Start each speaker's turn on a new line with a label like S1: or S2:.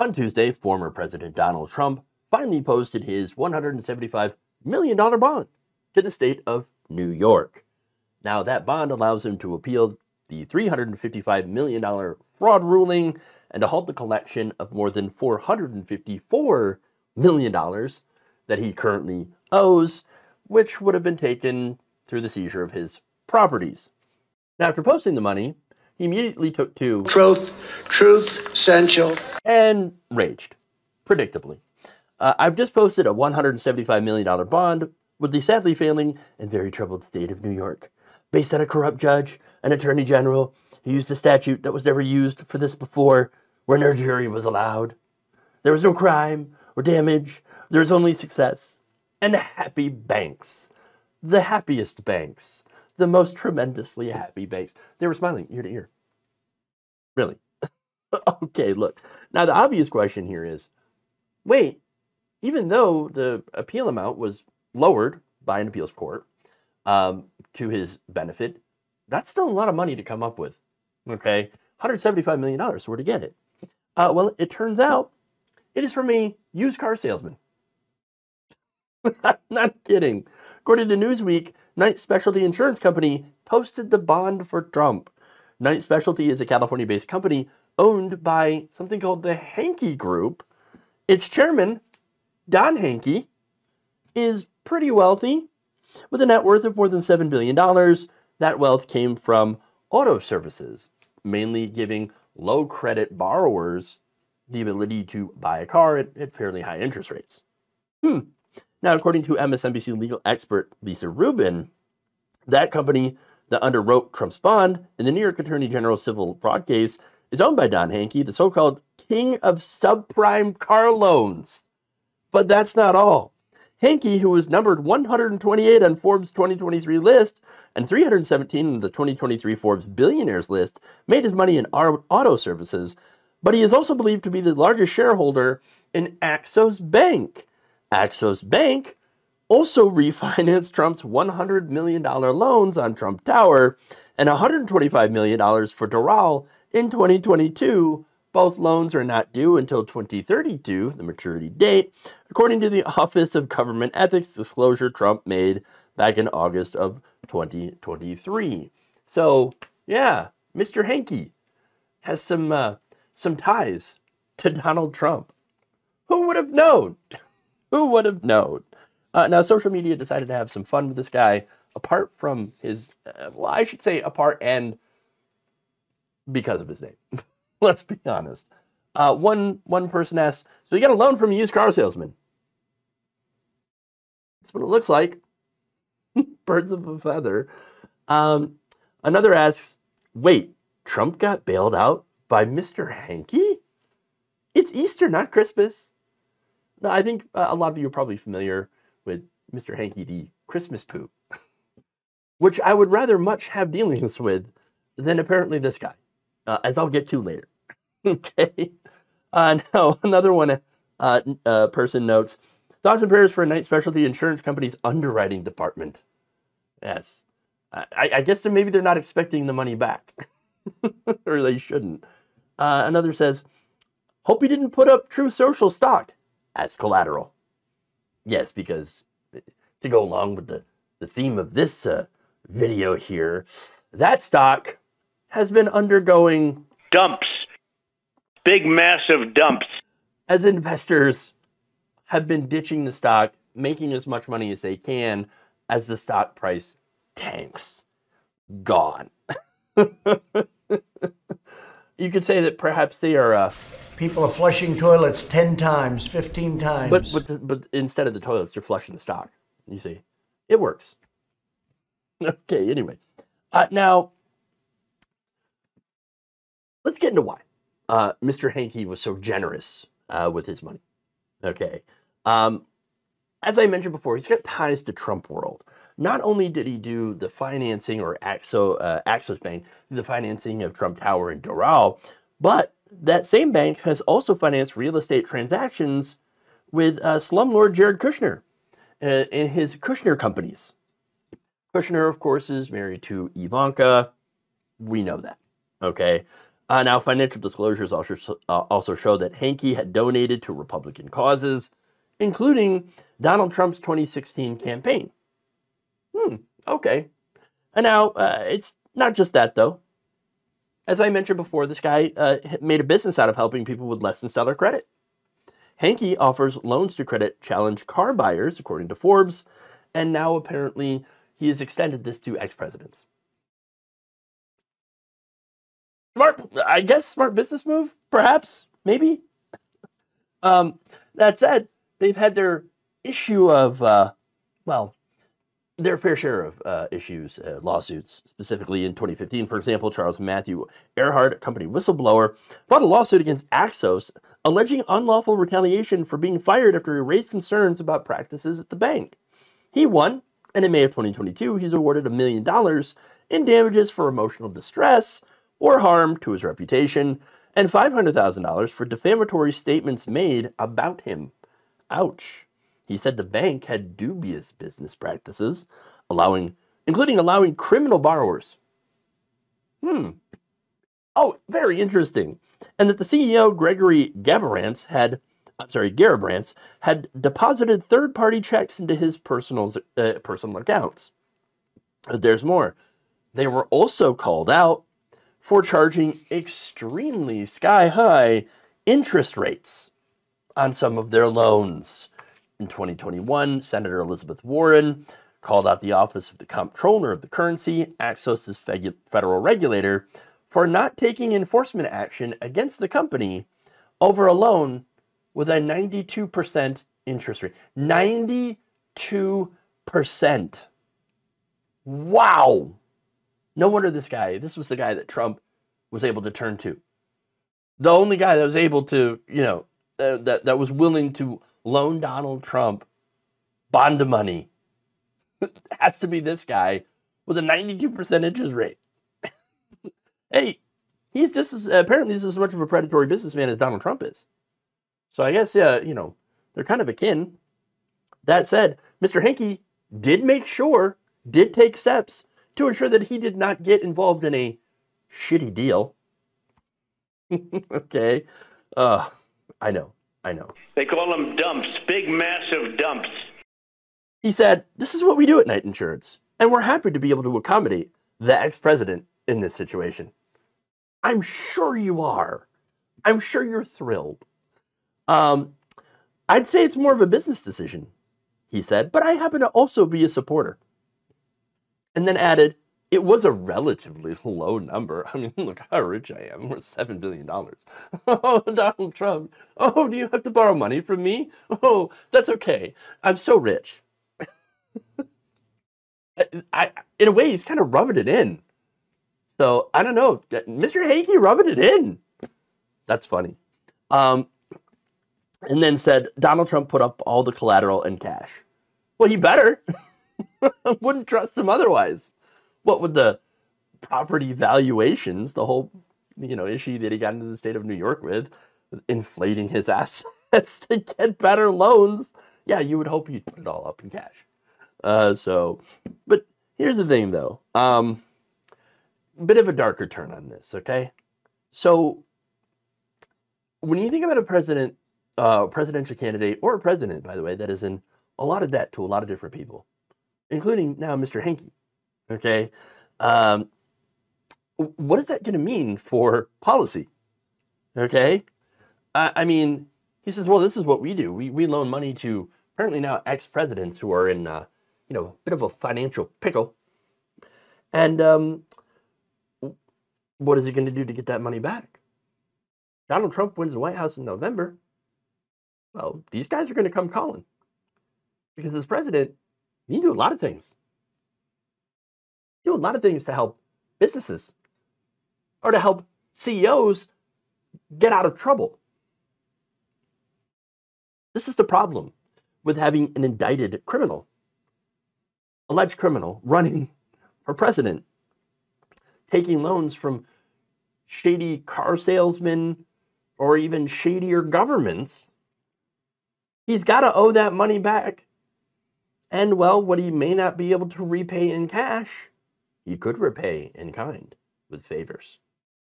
S1: On Tuesday, former President Donald Trump finally posted his $175 million bond to the state of New York. Now, that bond allows him to appeal the $355 million fraud ruling and to halt the collection of more than $454 million that he currently owes, which would have been taken through the seizure of his properties. Now, after posting the money, he immediately took to truth, essential, and raged, predictably. I've just posted a $175 million bond with the sadly failing and very troubled state of New York, based on a corrupt judge, an attorney general, who used a statute that was never used for this before, where no jury was allowed. There was no crime or damage. There was only success. And happy banks. The happiest banks. The most tremendously happy banks. They were smiling ear to ear. Really? Okay, look. Now, the obvious question here is, wait, even though the appeal amount was lowered by an appeals court to his benefit, that's still a lot of money to come up with. Okay? $175 million, where to get it? Well, it turns out it is from a used car salesman. Not kidding. According to Newsweek, Knight Specialty Insurance Company posted the bond for Trump. Knight Specialty is a California-based company owned by something called the Hankey Group. Its chairman, Don Hankey, is pretty wealthy, with a net worth of more than $7 billion. That wealth came from auto services, mainly giving low-credit borrowers the ability to buy a car at fairly high interest rates. Now, according to MSNBC legal expert Lisa Rubin, that company that underwrote Trump's bond in the New York Attorney General's civil fraud case is owned by Don Hankey, the so-called king of subprime car loans. But that's not all. Hankey, who was numbered 128 on Forbes' 2023 list and 317 on the 2023 Forbes Billionaires list, made his money in auto services, but he is also believed to be the largest shareholder in Axos Bank. Axos Bank also refinanced Trump's $100 million loans on Trump Tower and $125 million for Doral in 2022. Both loans are not due until 2032, the maturity date, according to the Office of Government Ethics disclosure Trump made back in August of 2023. So, yeah, Mr. Hankey has some ties to Donald Trump. Who would have known? Who would have known? Now, social media decided to have some fun with this guy, apart from his, well, I should say apart and because of his name. Let's be honest. One person asked, so you got a loan from a used car salesman? That's what it looks like. Birds of a feather. Another asks, wait, Trump got bailed out by Mr. Hankey? It's Easter, not Christmas. Now, I think a lot of you are probably familiar with Mr. Hankey, the Christmas poo, which I would rather much have dealings with than apparently this guy, as I'll get to later. Okay. Now, another one person notes, thoughts and prayers for Knight Specialty Insurance Company's underwriting department. Yes. I guess maybe they're not expecting the money back. Or they shouldn't. Another says, hope he didn't put up True Social stock as collateral. Yes, because to go along with the theme of this video here, that stock has been undergoing
S2: dumps. Big, massive dumps.
S1: As investors have been ditching the stock, making as much money as they can as the stock price tanks. Gone. You could say that perhaps they are...
S3: people are flushing toilets 10 times, 15 times.
S1: But instead of the toilets, they're flushing the stock. You see, it works. Okay, anyway. Now, let's get into why Mr. Hankey was so generous with his money. Okay. As I mentioned before, he's got ties to Trump world. Not only did he do the financing, or Axos Bank, the financing of Trump Tower and Doral, but that same bank has also financed real estate transactions with slumlord Jared Kushner and his Kushner companies. Kushner, of course, is married to Ivanka. We know that, okay? Now, financial disclosures also show that Hankey had donated to Republican causes, including Donald Trump's 2016 campaign. Okay. And now, it's not just that, though. As I mentioned before, this guy made a business out of helping people with less than stellar credit. Hankey offers loans to credit challenged car buyers, according to Forbes, and now apparently he has extended this to ex-presidents. Smart business move, perhaps, maybe. That said, they've had their issue of, their fair share of issues, lawsuits, specifically in 2015. For example, Charles Matthew Earhart, a company whistleblower, filed a lawsuit against Axos, alleging unlawful retaliation for being fired after he raised concerns about practices at the bank. He won, and in May of 2022, he's awarded $1 million in damages for emotional distress or harm to his reputation, and $500,000 for defamatory statements made about him. Ouch. He said the bank had dubious business practices, including allowing criminal borrowers. Oh, very interesting. And that the CEO, Gregory Garabrandt, had deposited third-party checks into his personal accounts. There's more. They were also called out for charging extremely sky-high interest rates on some of their loans. In 2021, Senator Elizabeth Warren called out the Office of the Comptroller of the Currency, Axos' federal regulator, for not taking enforcement action against the company over a loan with a 92% interest rate. 92%. Wow. No wonder this was the guy that Trump was able to turn to. The only guy that was able to, that was willing to loan Donald Trump bond money has to be this guy with a 92% interest rate. Hey, he's apparently he's as much of a predatory businessman as Donald Trump is. So I guess, they're kind of akin. That said, Mr. Hankey did take steps to ensure that he did not get involved in a shitty deal. Okay. I know.
S2: They call them dumps, big, massive dumps.
S1: He said, "This is what we do at Knight Insurance, and we're happy to be able to accommodate the ex-president in this situation." I'm sure you are. I'm sure you're thrilled. I'd say it's more of a business decision, he said, but I happen to also be a supporter. And then added, it was a relatively low number. I mean, look how rich I am. We're $7 billion. Oh, Donald Trump. Oh, do you have to borrow money from me? Oh, that's okay. I'm so rich. In a way, he's kind of rubbing it in. So, I don't know. Mr. Hankey rubbing it in. That's funny. And then said, Donald Trump put up all the collateral in cash. Well, he better. Wouldn't trust him otherwise. What with the property valuations, the whole, issue that he got into the state of New York with inflating his assets to get better loans. Yeah, you would hope he'd put it all up in cash. But here's the thing, though. Bit of a darker turn on this, okay? So when you think about a presidential candidate, or a president, by the way, that is in a lot of debt to a lot of different people, including now Mr. Hankey, okay? What is that going to mean for policy, okay? I mean, he says, well, this is what we do. We loan money to apparently now ex-presidents who are in, a bit of a financial pickle. And what is he going to do to get that money back? Donald Trump wins the White House in November. Well, these guys are going to come calling. Because as president, you can do a lot of things. Do a lot of things to help businesses or to help CEOs get out of trouble. This is the problem with having an indicted criminal, alleged criminal, running for president, taking loans from shady car salesmen or even shadier governments. He's got to owe that money back. And, well, what he may not be able to repay in cash, he could repay in kind with favors.